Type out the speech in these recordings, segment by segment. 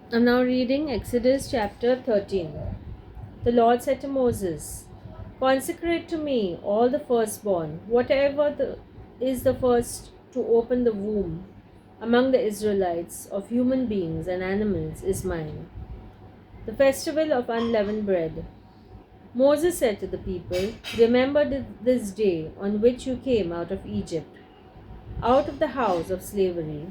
I'm now reading Exodus chapter 13. The Lord said to Moses, "Consecrate to me all the firstborn, is the first to open the womb among the Israelites of human beings and animals is mine." The festival of unleavened bread. Moses said to the people, "Remember this day on which you came out of Egypt, out of the house of slavery,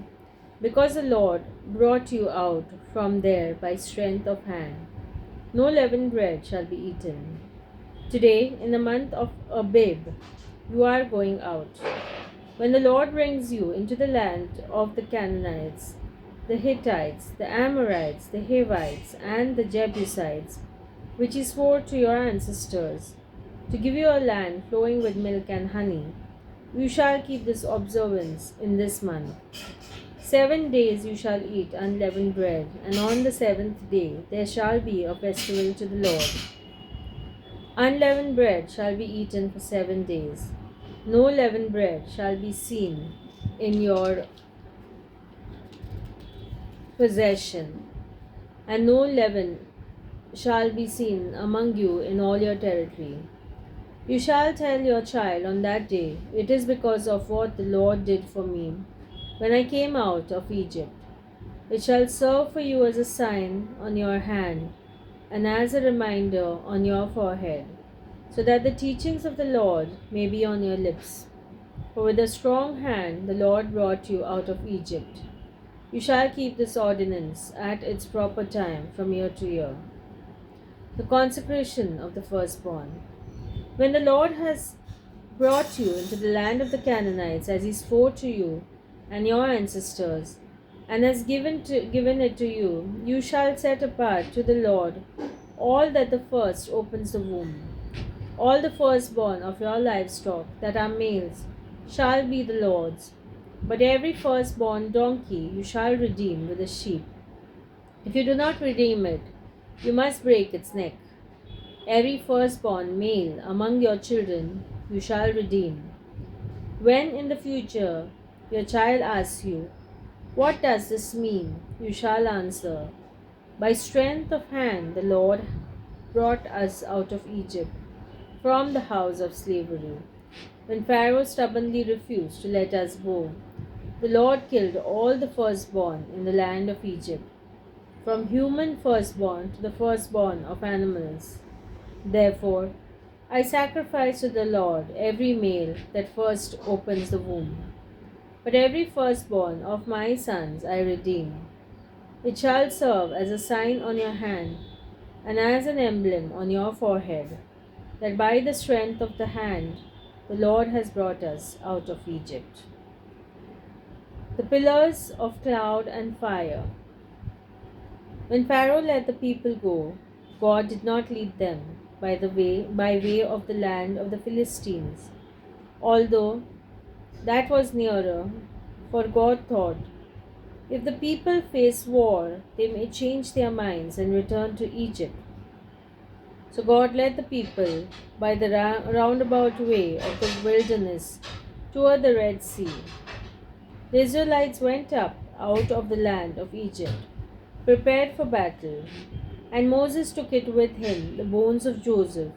because the Lord brought you out from there by strength of hand. No leavened bread shall be eaten. Today, in the month of Abib, you are going out. When the Lord brings you into the land of the Canaanites, the Hittites, the Amorites, the Hivites, and the Jebusites, which he swore to your ancestors, to give you a land flowing with milk and honey, you shall keep this observance in this month. 7 days you shall eat unleavened bread, and on the seventh day there shall be a festival to the Lord. Unleavened bread shall be eaten for 7 days. No leavened bread shall be seen in your possession, and no leaven shall be seen among you in all your territory. You shall tell your child on that day, it is because of what the Lord did for me when I came out of Egypt. It shall serve for you as a sign on your hand and as a reminder on your forehead, so that the teachings of the Lord may be on your lips. For with a strong hand the Lord brought you out of Egypt. You shall keep this ordinance at its proper time from year to year. The consecration of the firstborn. When the Lord has brought you into the land of the Canaanites, as he swore to you and your ancestors, and has given it to you, you shall set apart to the Lord all that the first opens the womb. All the firstborn of your livestock that are males shall be the Lord's. But every firstborn donkey you shall redeem with a sheep. If you do not redeem it, you must break its neck. Every firstborn male among your children you shall redeem. When in the future your child asks you, "What does this mean?" you shall answer, "By strength of hand the Lord brought us out of Egypt, from the house of slavery. When Pharaoh stubbornly refused to let us go, the Lord killed all the firstborn in the land of Egypt, from human firstborn to the firstborn of animals. Therefore, I sacrifice to the Lord every male that first opens the womb. But every firstborn of my sons I redeem. It shall serve as a sign on your hand and as an emblem on your forehead, that by the strength of the hand the Lord has brought us out of Egypt." The pillars of cloud and fire. When Pharaoh let the people go, God did not lead them by way of the land of the Philistines, although that was nearer, for God thought, if the people face war, they may change their minds and return to Egypt. So God led the people by the roundabout way of the wilderness toward the Red Sea. The Israelites went up out of the land of Egypt, prepared for battle, and Moses took it with him the bones of Joseph,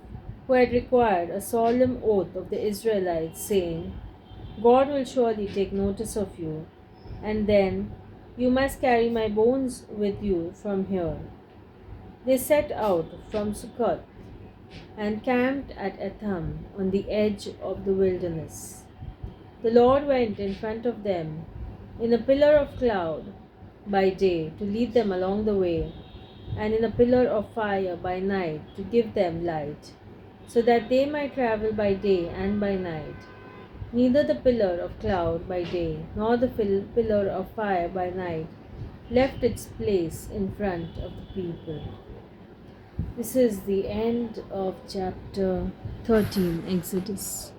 who had required a solemn oath of the Israelites, saying, "God will surely take notice of you, and then you must carry my bones with you from here." They set out from Succoth and camped at Etham on the edge of the wilderness. The Lord went in front of them in a pillar of cloud by day to lead them along the way, and in a pillar of fire by night to give them light, so that they might travel by day and by night. Neither the pillar of cloud by day nor the pillar of fire by night left its place in front of the people. This is the end of chapter 13, Exodus.